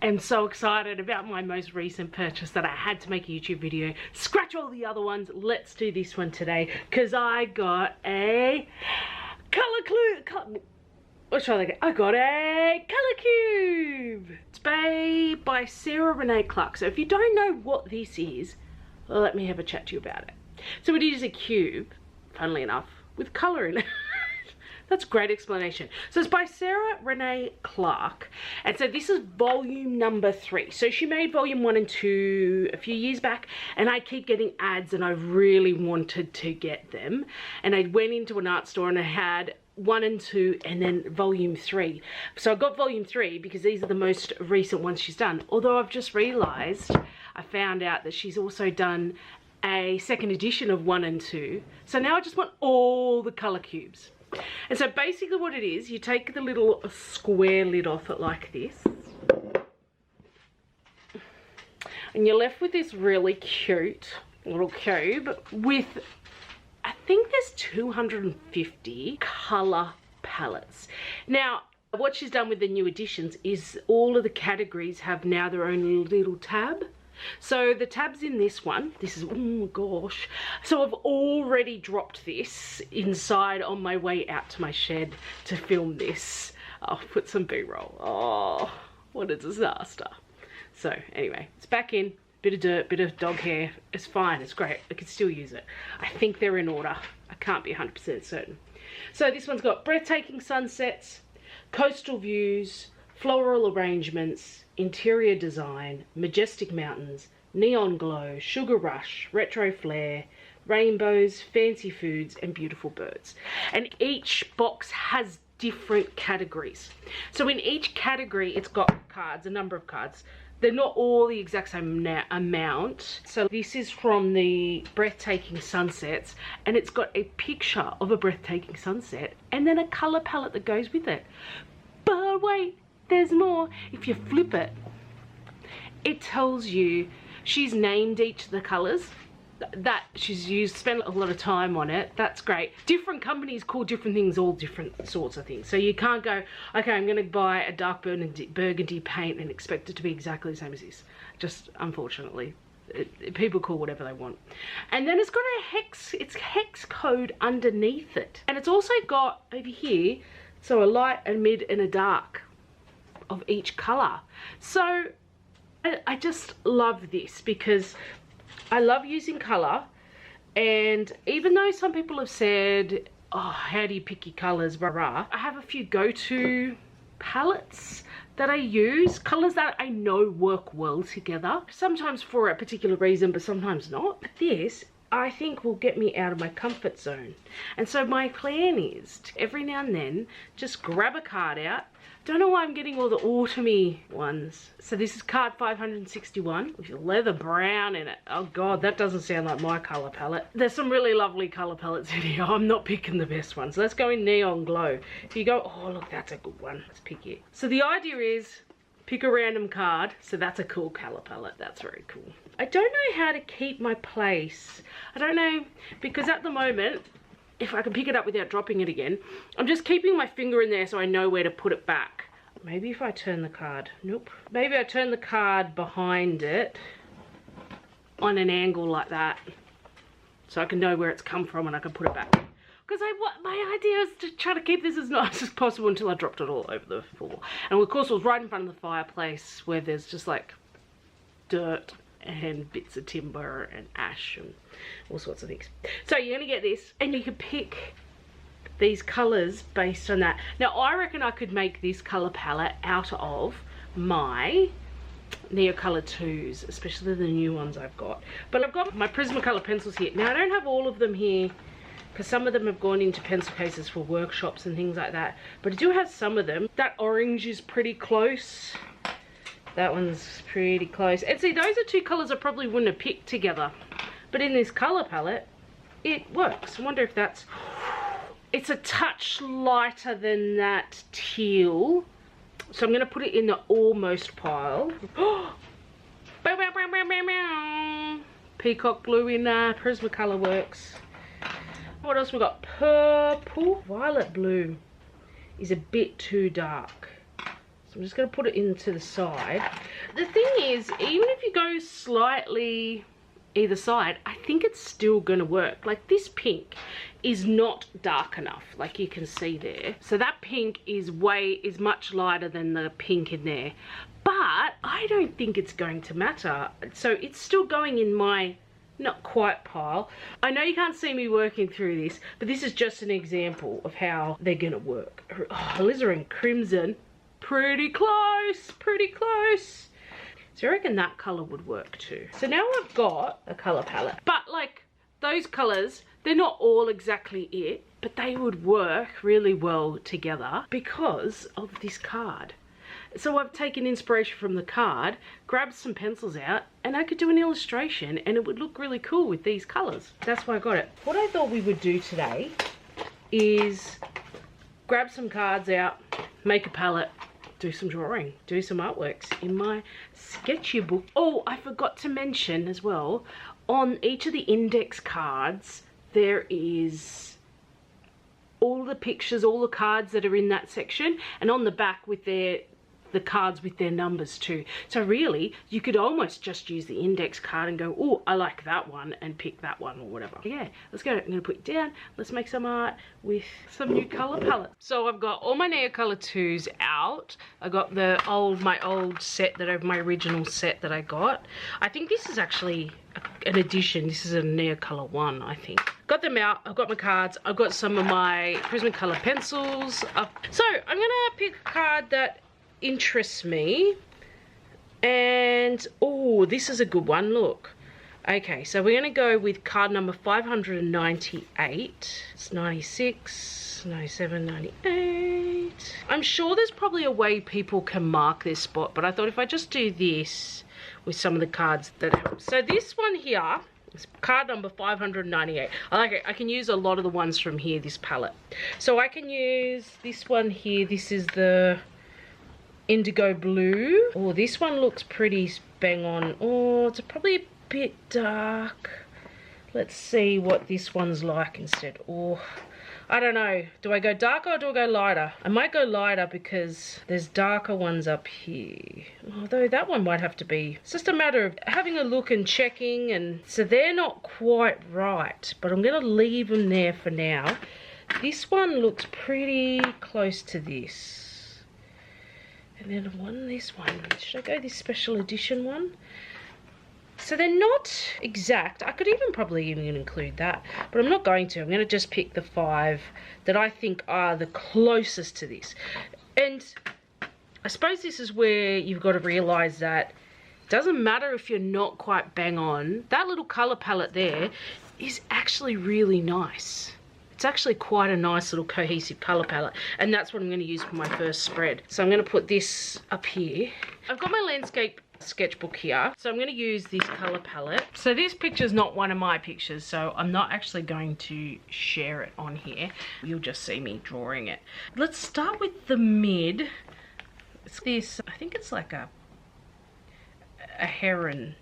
am so excited about my most recent purchase that I had to make a YouTube video. Scratch all the other ones. Let's do this one today because I got a what shall I get? I got a colour cube. It's by Sarah Renee Clark. So if you don't know what this is, let me have a chat to you about it. So it is a cube, funnily enough, with colour in it. That's a great explanation. So it's by Sarah Renee Clark. And so this is volume number 3. So she made volume 1 and 2 a few years back. And I keep getting ads and I really wanted to get them. And I went into an art store and I had 1 and 2 and then volume 3. So I got volume 3 because these are the most recent ones she's done. Although I've just realised, I found out that she's also done a second edition of 1 and 2. So now I just want all the colour cubes. And so basically what it is, you take the little square lid off it like this. And you're left with this really cute little cube with, I think there's 250 colour palettes. Now, what she's done with the new editions is all of the categories have now their own little tab. So the tabs in this one, this is, oh my gosh. So I've already dropped this inside on my way out to my shed to film this. I'll put some B-roll. Oh, what a disaster. So anyway, it's back in. Bit of dirt, bit of dog hair. It's fine, it's great. I can still use it. I think they're in order. I can't be 100% certain. So this one's got breathtaking sunsets, coastal views, floral arrangements, interior design, majestic mountains, neon glow, sugar rush, retro flair, rainbows, fancy foods, and beautiful birds. And each box has different categories. So in each category, it's got cards, a number of cards. They're not all the exact same amount. So this is from the breathtaking sunsets, and it's got a picture of a breathtaking sunset and then a color palette that goes with it. But wait, there's more. If you flip it, it tells you she's named each of the colors that she's used, spent a lot of time on it. That's great. Different companies call different things all different sorts of things. So you can't go, okay, I'm gonna buy a dark burgundy paint and expect it to be exactly the same as this. Just unfortunately, people call whatever they want. And then it's got a hex code underneath it. And it's also got over here, so a light, a mid, and a dark of each color. So I just love this because I love using color, and even though some people have said, oh, how do you pick your colors, rah rah, I have a few go-to palettes that I use, colors that I know work well together, sometimes for a particular reason but sometimes not. But this I think will get me out of my comfort zone. And so my plan is to every now and then just grab a card out. Don't know why I'm getting all the autumny ones. So this is card 561 with leather brown in it. Oh God, that doesn't sound like my color palette. There's some really lovely color palettes in here. I'm not picking the best ones. Let's go in neon glow. If you go, oh look, that's a good one. Let's pick it. So the idea is pick a random card. So that's a cool color palette. That's very cool. I don't know how to keep my place. I don't know, because at the moment, if I can pick it up without dropping it again, I'm just keeping my finger in there so I know where to put it back. Maybe if I turn the card, nope. Maybe I turn the card behind it on an angle like that, so I can know where it's come from and I can put it back. Because my idea is to try to keep this as nice as possible until I dropped it all over the floor. And of course it was right in front of the fireplace where there's just like dirt and bits of timber and ash and all sorts of things. So you're gonna get this and you can pick these colors based on that. Now I reckon I could make this color palette out of my Neocolor 2s, especially the new ones I've got. But I've got my Prismacolor pencils here. Now I don't have all of them here because some of them have gone into pencil cases for workshops and things like that. But I do have some of them. That orange is pretty close. That one's pretty close. And see, those are two colors I probably wouldn't have picked together. But in this color palette, it works. I wonder if that's... It's a touch lighter than that teal. So I'm going to put it in the almost pile. Peacock blue in Prismacolor works. What else we got? Purple. Violet blue is a bit too dark. So I'm just going to put it into the side. The thing is, even if you go slightly either side, I think it's still going to work. Like this pink is not dark enough, like you can see there. So that pink is much lighter than the pink in there. But I don't think it's going to matter. So it's still going in my not quite pile. I know you can't see me working through this, but this is just an example of how they're going to work. Oh, alizarin crimson. Pretty close, pretty close. So I reckon that colour would work too. So now I've got a colour palette. But like those colours, they're not all exactly it, but they would work really well together because of this card. So I've taken inspiration from the card, grabbed some pencils out, and I could do an illustration and it would look really cool with these colours. That's why I got it. What I thought we would do today is grab some cards out, make a palette, do some drawing, do some artworks in my sketchy book. Oh, I forgot to mention as well, on each of the index cards, there is all the pictures, all the cards that are in that section, and on the back with the cards with their numbers too. So really, you could almost just use the index card and go, oh, I like that one, and pick that one or whatever. Yeah, let's go. I'm gonna put it down. Let's make some art with some new color palettes. So I've got all my Neocolor 2s out. I got my old set my original set that I got. I think this is actually an addition. This is a Neocolor 1, I think. Got them out. I've got my cards. I've got some of my Prismacolor pencils. So I'm gonna pick a card that interests me, and oh, this is a good one. Look, okay, so we're gonna go with card number 598. It's 96, 97, 98. I'm sure there's probably a way people can mark this spot, but I thought if I just do this with some of the cards that help. So this one here is card number 598. I like it. I can use a lot of the ones from here, this palette. So I can use this one here. This is the indigo blue. Oh, this one looks pretty bang on. Oh, it's probably a bit dark. Let's see what this one's like instead. Oh, I don't know. Do I go darker or do I go lighter? I might go lighter because there's darker ones up here. Although that one might have to be. It's just a matter of having a look and checking, and so they're not quite right, but I'm gonna leave them there for now. This one looks pretty close to this. And then this one, should I go this special edition one? So they're not exact. I could probably even include that, but I'm not going to. I'm going to just pick the 5 that I think are the closest to this. And I suppose this is where you've got to realise that it doesn't matter if you're not quite bang on. That little colour palette there is actually really nice. It's actually quite a nice little cohesive colour palette, and that's what I'm going to use for my first spread. So I'm going to put this up here. I've got my landscape sketchbook here, so I'm going to use this colour palette. So this picture's not one of my pictures, so I'm not actually going to share it on here. You'll just see me drawing it. Let's start with the mid. It's this, I think it's like a heron,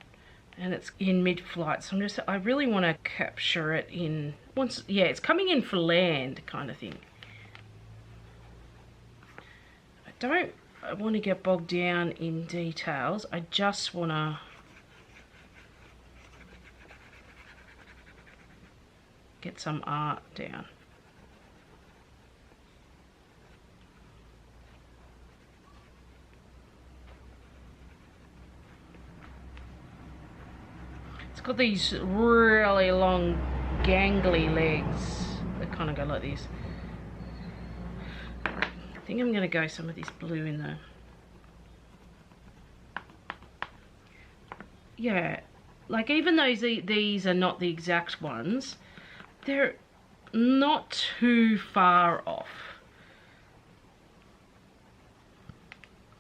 and it's in mid-flight, so I really want to capture it in yeah, it's coming in for land kind of thing. I don't want to get bogged down in details. I just want to get some art down. It's got these really long gangly legs that kind of go like this. I think I'm going to go some of this blue in there. Yeah, like even though these are not the exact ones, they're not too far off.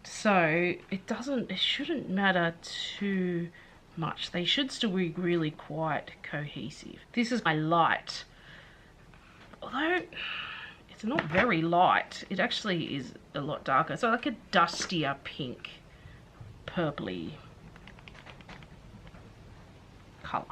So it shouldn't matter too much. They should still be really quite cohesive. This is my light, although it's not very light. It actually is a lot darker. So like a dustier pink, purpley colour.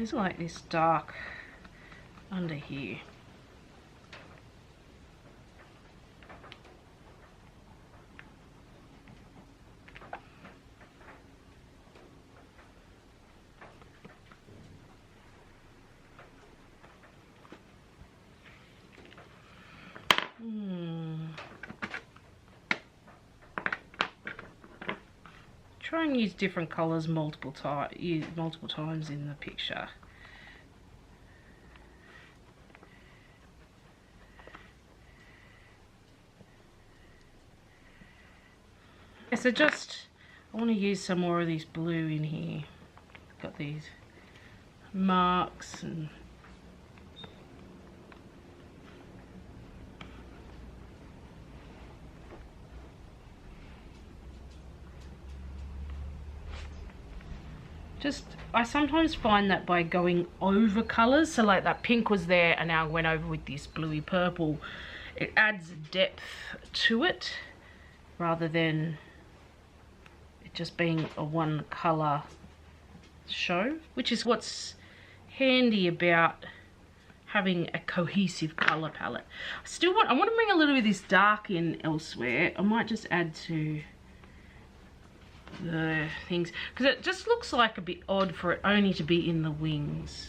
There's like this dark under here. Try and use different colours multiple times in the picture. So I want to use some more of this blue in here. Got these marks and I sometimes find that by going over colours, so like that pink was there and now I went over with this bluey purple, it adds depth to it rather than it just being a one colour show, which is what's handy about having a cohesive colour palette. I want to bring a little bit of this dark in elsewhere. I might just add to the things because it just looks like a bit odd for it only to be in the wings.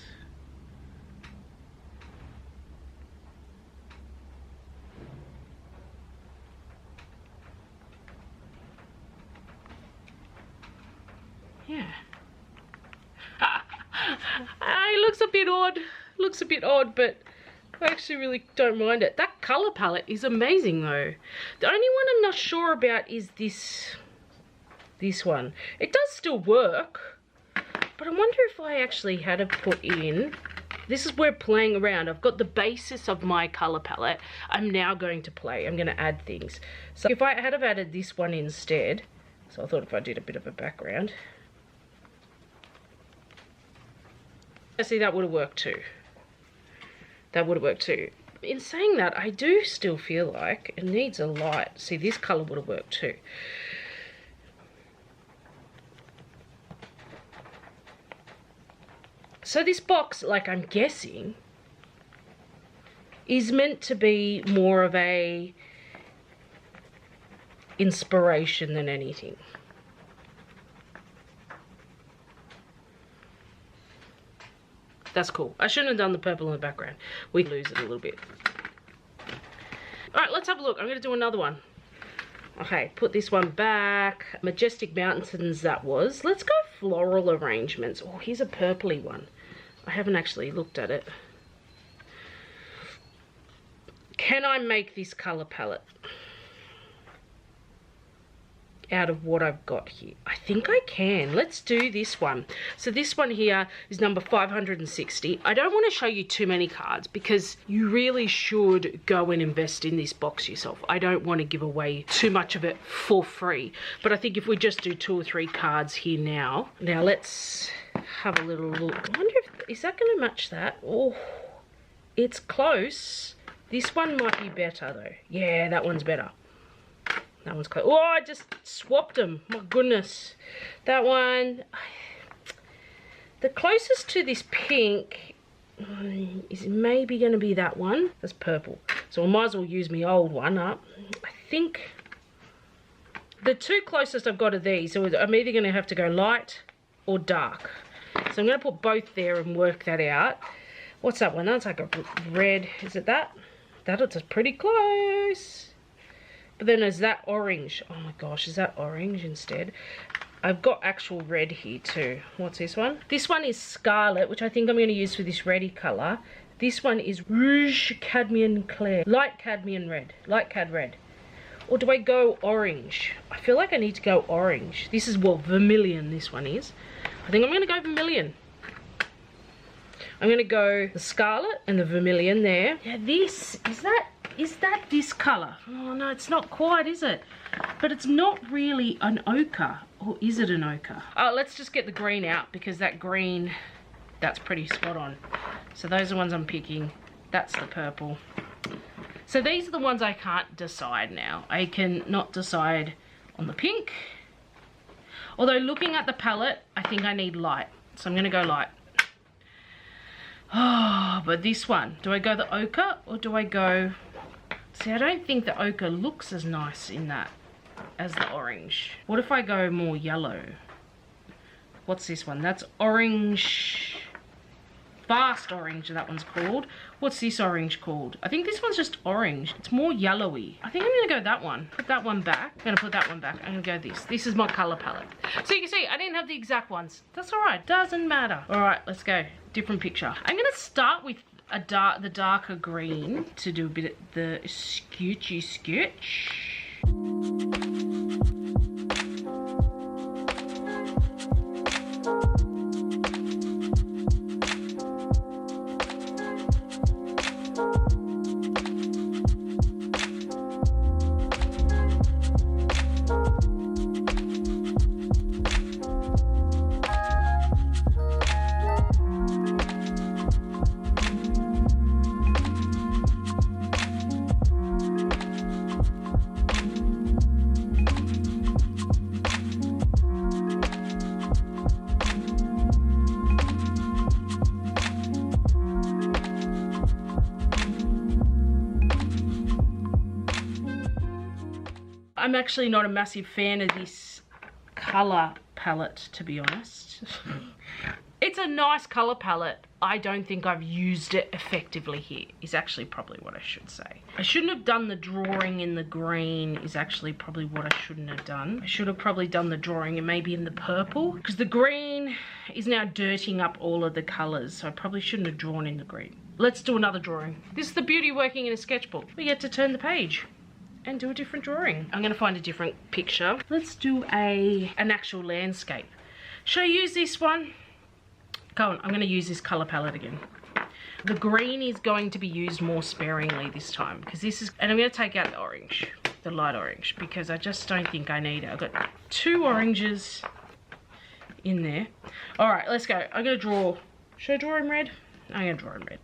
Yeah. It looks a bit odd, but I actually really don't mind it. That colour palette is amazing though. The only one I'm not sure about is this one. It does still work, but I wonder if I actually had to put in, this is where playing around. I've got the basis of my colour palette. I'm now going to add things. So if I had have added this one instead, so I thought if I did a bit of a background, see, that would have worked too. That would have worked too. In saying that, I do still feel like it needs a light. See, this colour would have worked too. So this box, like I'm guessing, is meant to be more of a inspiration than anything. That's cool. I shouldn't have done the purple in the background. We lose it a little bit. All right, let's have a look. I'm going to do another one. Okay, put this one back. Majestic Mountains, that was. Let's go floral arrangements. Oh, here's a purpley one. I haven't actually looked at it. Can I make this colour palette out of what I've got here? I think I can. Let's do this one. So this one here is number 560. I don't want to show you too many cards because you really should go and invest in this box yourself. I don't want to give away too much of it for free, but I think if we just do 2 or 3 cards here now. Now let's have a little look. I wonder if, is that going to match that? Oh, it's close. This one might be better though. Yeah, that one's better. That one's close. Oh, I just swapped them. My goodness. That one, the closest to this pink is maybe going to be that one. That's purple. So I might as well use my old one up. I think the 2 closest I've got are these. So I'm either going to have to go light or dark. So I'm going to put both there and work that out. What's that one? That's like a red. Is it that? That's pretty close. But then there's that orange. Oh my gosh, is that orange instead? I've got actual red here too. What's this one? This one is Scarlet, which I think I'm going to use for this reddy colour. This one is Rouge Cadmium Clair. Light cadmium red. Light cad red. Or do I go orange? I feel like I need to go orange. This is, well, vermilion this one is. I think I'm going to go vermilion. I'm going to go the Scarlet and the vermilion there. Yeah, this, is that this colour? Oh no, it's not quite, is it? But it's not really an ochre. Or is it an ochre? Oh, let's just get the green out because that green, that's pretty spot on. So those are the ones I'm picking. That's the purple. So these are the ones I can't decide now. I can not decide on the pink. Although looking at the palette, I think I need light. So I'm going to go light. Oh, but this one, do I go the ochre or do I go... See, I don't think the ochre looks as nice in that as the orange. What if I go more yellow? What's this one? That's orange... Fast orange, that one's called. What's this orange called? I think this one's just orange. It's more yellowy. I think I'm gonna go that one. Put that one back. I'm gonna put that one back. I'm gonna go this. This is my color palette. So you can see, I didn't have the exact ones. That's all right, doesn't matter. All right, let's go. Different picture. I'm gonna start with the darker green to do a bit of the sketchy sketch. I'm actually not a massive fan of this color palette, to be honest. It's a nice color palette. I don't think I've used it effectively here, is actually probably what I should say. I shouldn't have done the drawing in the green, is actually probably what I shouldn't have done. I should have probably done the drawing and maybe in the purple, because the green is now dirtying up all of the colors, so I probably shouldn't have drawn in the green. Let's do another drawing. This is the beauty working in a sketchbook. We get to turn the page and do a different drawing. I'm gonna find a different picture. Let's do an actual landscape. Should I use this one? Go on, I'm gonna use this color palette again. The green is going to be used more sparingly this time, because this is, and I'm gonna take out the orange, the light orange, because I just don't think I need it. I've got 2 oranges in there. All right, let's go. I'm gonna draw, should I draw in red? I'm gonna draw in red.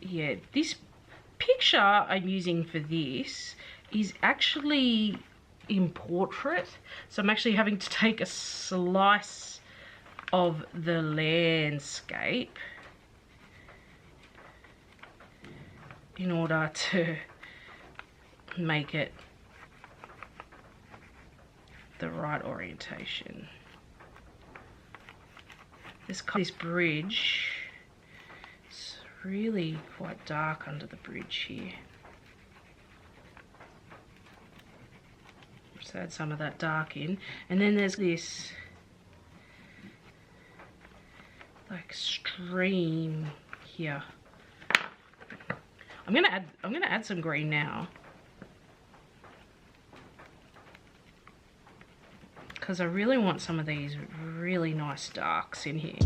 Yeah, this picture I'm using for this is actually in portrait, so I'm actually having to take a slice of the landscape in order to make it the right orientation. This bridge, it's really quite dark under the bridge here. Just add some of that dark in, and then there's this like stream here. I'm gonna add some green now, because I really want some of these really nice darks in here.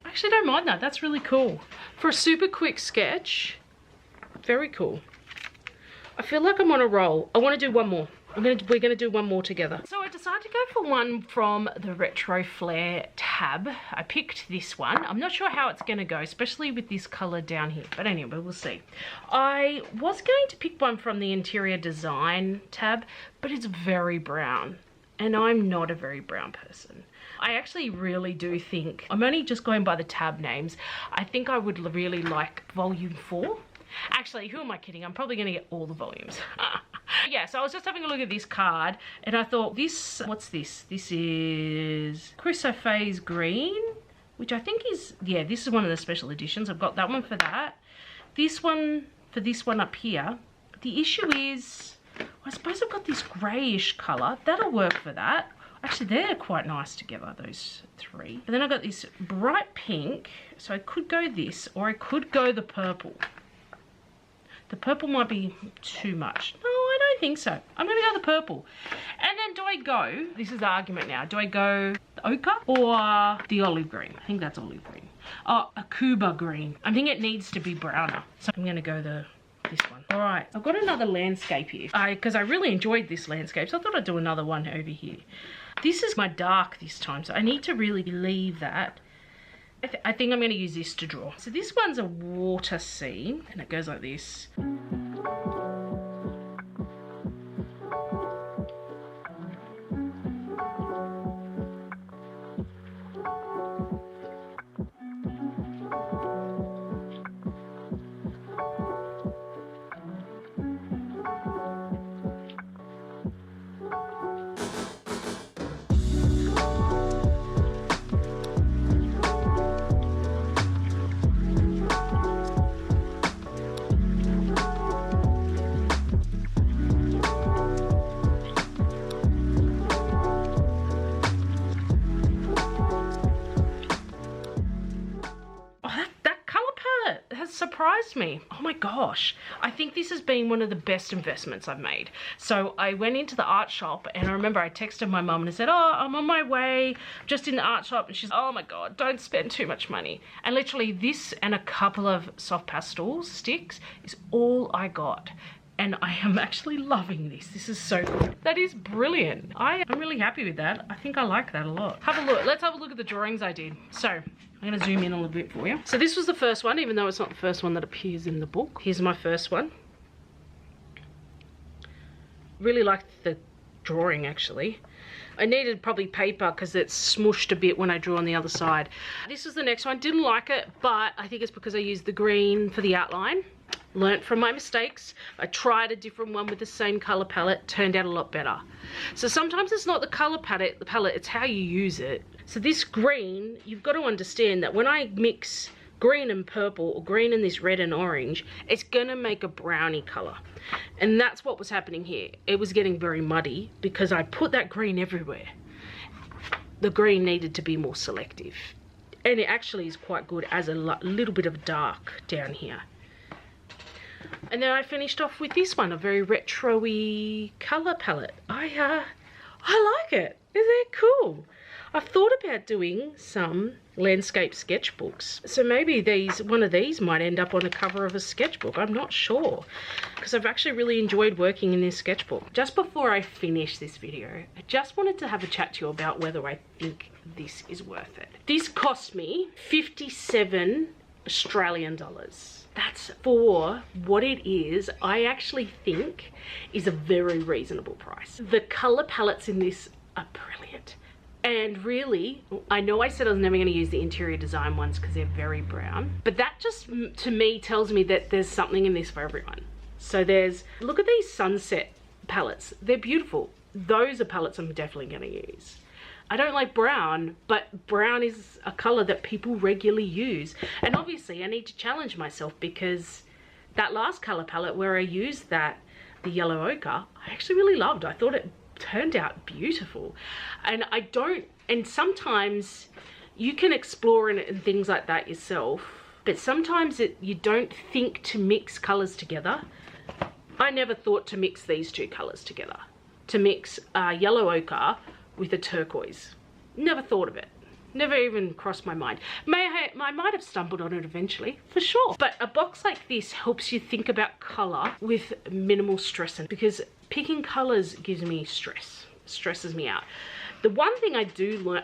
Actually don't mind that, that's really cool. For a super quick sketch, very cool. I feel like I'm on a roll. I want to do one more. We're gonna do one more together. So I decided to go for one from the Retro Flair tab. I picked this one. I'm not sure how it's gonna go, especially with this color down here, but anyway, we'll see. I was going to pick one from the Interior Design tab, but it's very brown, and I'm not a very brown person. I actually really do think, I'm only just going by the tab names, I think I would really like volume 4. Actually, who am I kidding? I'm probably gonna get all the volumes. Yeah, so I was just having a look at this card and I thought, what's this? This is Chrysoprase Green. which I think is, yeah, this is one of the special editions. I've got that one for that. This one for this one up here. The issue is, I suppose I've got this greyish colour. That'll work for that. Actually, they're quite nice together, those three. But then I've got this bright pink, so I could go this, or I could go the purple. The purple might be too much. No, I don't think so. I'm going to go the purple. And then do I go, this is the argument now, do I go the ochre or the olive green? I think that's olive green. Oh, a Cuba green. I think it needs to be browner. So I'm going to go this one. All right, I've got another landscape here. Because I really enjoyed this landscape, so I thought I'd do another one over here. This is my dark this time, so I need to really leave that. I think I'm going to use this to draw. So this one's a water scene, and it goes like this. Surprised me. Oh my gosh, I think this has been one of the best investments I've made. So I went into the art shop, and I remember I texted my mum and I said, oh, I'm on my way, just in the art shop, and she's, oh my god, don't spend too much money. And literally this and a couple of soft pastel sticks is all I got. And I am actually loving this. This is so good. That is brilliant. I'm really happy with that. I think I like that a lot. Have a look. Let's have a look at the drawings I did. So I'm going to zoom in a little bit for you. So this was the first one, even though it's not the first one that appears in the book. Here's my first one. Really liked the drawing, actually. I needed probably paper because it's smooshed a bit when I drew on the other side. This is the next one. Didn't like it, but I think it's because I used the green for the outline. Learned from my mistakes. I tried a different one with the same color palette, turned out a lot better. So sometimes it's not the color palette, it's how you use it. So this green, you've got to understand that when I mix green and purple, or green and this red and orange, it's gonna make a brownie color. And that's what was happening here. It was getting very muddy because I put that green everywhere. The green needed to be more selective. And it actually is quite good as a little bit of dark down here. And then I finished off with this one, a very retro-y colour palette. I like it. Isn't that cool? I've thought about doing some landscape sketchbooks. So maybe one of these might end up on the cover of a sketchbook. I'm not sure. Because I've actually really enjoyed working in this sketchbook. Just before I finish this video, I just wanted to have a chat to you about whether I think this is worth it. This cost me 57 Australian dollars. That's for what it is. I actually think is a very reasonable price. The color palettes in this are brilliant. And really, I know I said I was never going to use the interior design ones because they're very brown, but that just to me tells me that there's something in this for everyone. So look at these sunset palettes. They're beautiful. Those are palettes I'm definitely going to use. I don't like brown, but brown is a color that people regularly use. And obviously I need to challenge myself because that last color palette where I used the yellow ochre, I actually really loved. I thought it turned out beautiful. And sometimes you can explore and things like that yourself, but sometimes you don't think to mix colors together. I never thought to mix these two colors together. To mix yellow ochre with a turquoise. Never thought of it. Never even crossed my mind. I might have stumbled on it eventually, for sure. But a box like this helps you think about color with minimal stress, because picking colors gives me stress. Stresses me out. The one thing I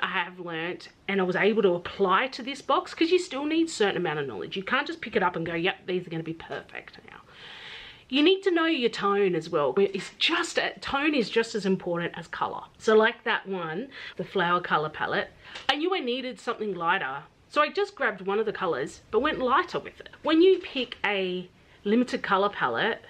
have learnt, and I was able to apply to this box, because you still need a certain amount of knowledge. You can't just pick it up and go, yep, these are going to be perfect now. You need to know your tone as well. Tone is just as important as color. So like that one, the flower color palette, I knew I needed something lighter. So I just grabbed one of the colors, but went lighter with it. When you pick a limited color palette,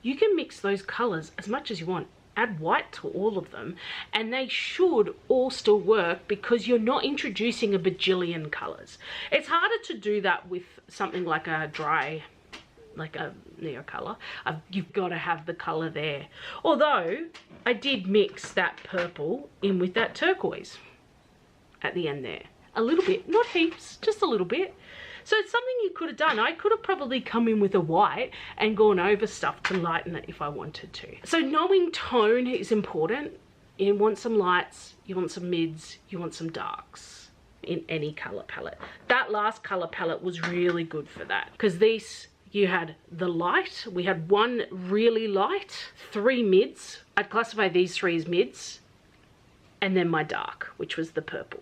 you can mix those colors as much as you want. add white to all of them, and they should all still work because you're not introducing a bajillion colors. It's harder to do that with something like a dry, like a neo color. You've got to have the color there. Although I did mix that purple in with that turquoise at the end there. A little bit, not heaps, just a little bit. So it's something you could have done. I could have probably come in with a white and gone over stuff to lighten it if I wanted to. So knowing tone is important. You want some lights, you want some mids, you want some darks in any color palette. That last color palette was really good for that, because these, you had the light, we had one really light, 3 mids. I'd classify these 3 as mids, and then my dark, which was the purple.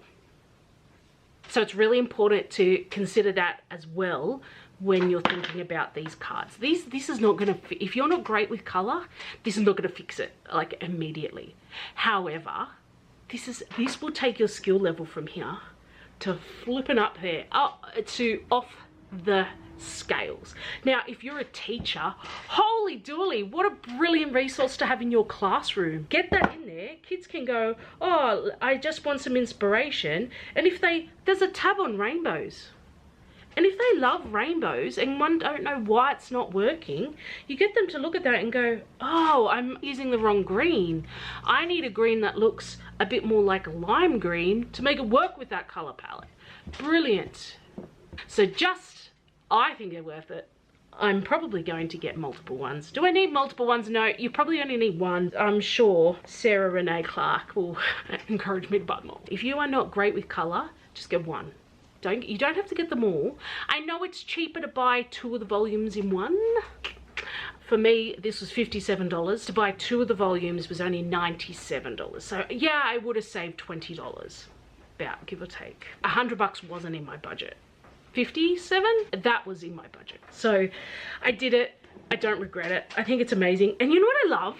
So it's really important to consider that as well when you're thinking about these cards. This is not going to, if you're not great with color, this is not going to fix it like immediately. However, this will take your skill level from here to flipping up there, to off the scales. Now, if you're a teacher, holy dooly, what a brilliant resource to have in your classroom. Get that in there. Kids can go, oh, I just want some inspiration. And if there's a tab on rainbows. And if they love rainbows and one don't know why it's not working, you get them to look at that and go, oh, I'm using the wrong green. I need a green that looks a bit more like a lime green to make it work with that color palette. Brilliant. So I think they're worth it. I'm probably going to get multiple ones. Do I need multiple ones? No, you probably only need one. I'm sure Sarah Renee Clark will encourage me to buy more. If you are not great with color, just get one. You don't have to get them all. I know it's cheaper to buy 2 of the volumes in one. For me, this was $57. To buy 2 of the volumes was only $97. So yeah, I would have saved $20, about, give or take. $100 wasn't in my budget. 57, that was in my budget. So I did it. I don't regret it. I think it's amazing. And you know what I love?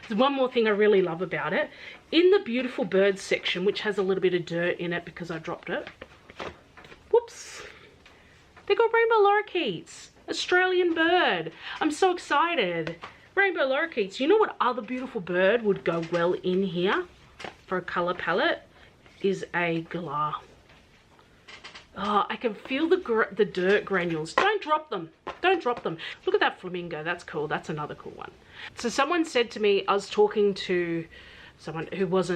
There's one more thing I really love about it. In the beautiful birds section, which has a little bit of dirt in it because I dropped it. Whoops. They got rainbow lorikeets. Australian bird. I'm so excited. Rainbow lorikeets. You know what other beautiful bird would go well in here for a color palette? Is a galah. Oh, I can feel the dirt granules. Don't drop them. Don't drop them. Look at that flamingo. That's cool. That's another cool one. So someone said to me, I was talking to someone who's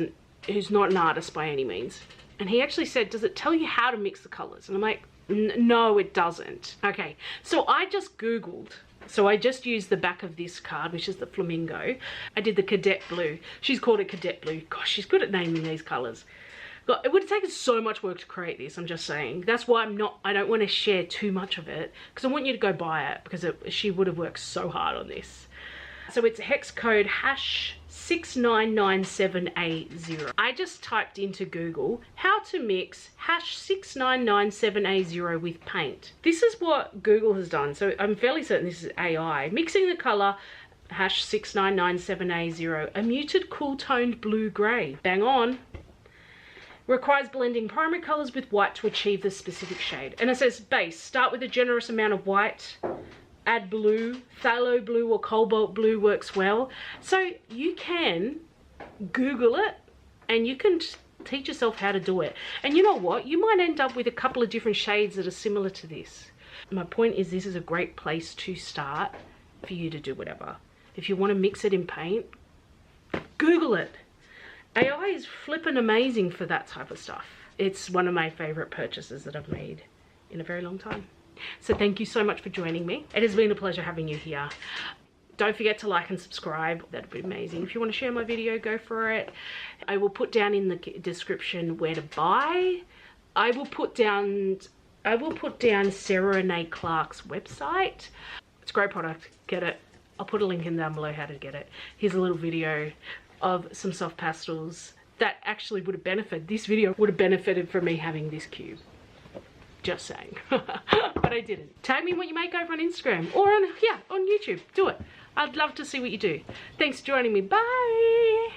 not an artist by any means. And he actually said, does it tell you how to mix the colors? And I'm like, no, it doesn't. Okay. So I just Googled. So I just used the back of this card, which is the flamingo. I did the cadet blue. She's called it cadet blue. Gosh, she's good at naming these colors. God, it would have taken so much work to create this, I'm just saying. That's why I don't want to share too much of it, because I want you to go buy it, because she would have worked so hard on this. So it's hex code #6997A0. I just typed into Google how to mix #6997A0 with paint. This is what Google has done. So I'm fairly certain this is AI. Mixing the color #6997A0, a muted cool toned blue gray. Bang on. Requires blending primary colors with white to achieve the specific shade. And it says base, start with a generous amount of white, add blue, phthalo blue or cobalt blue works well. So you can Google it and you can teach yourself how to do it. And you know what? You might end up with a couple of different shades that are similar to this. My point is, this is a great place to start for you to do whatever. If you want to mix it in paint, Google it. AI is flippin' amazing for that type of stuff. It's one of my favorite purchases that I've made in a very long time. So thank you so much for joining me. It has been a pleasure having you here. Don't forget to like and subscribe. That'd be amazing. If you want to share my video, go for it. I will put down in the description where to buy. I will put down Sarah Renee Clark's website. It's a great product. Get it. I'll put a link in down below how to get it. Here's a little video of some soft pastels that actually would have benefited. This video would have benefited from me having this cube. Just saying. But I didn't. Tag me what you make over on Instagram or on YouTube. Do it. I'd love to see what you do. Thanks for joining me. Bye.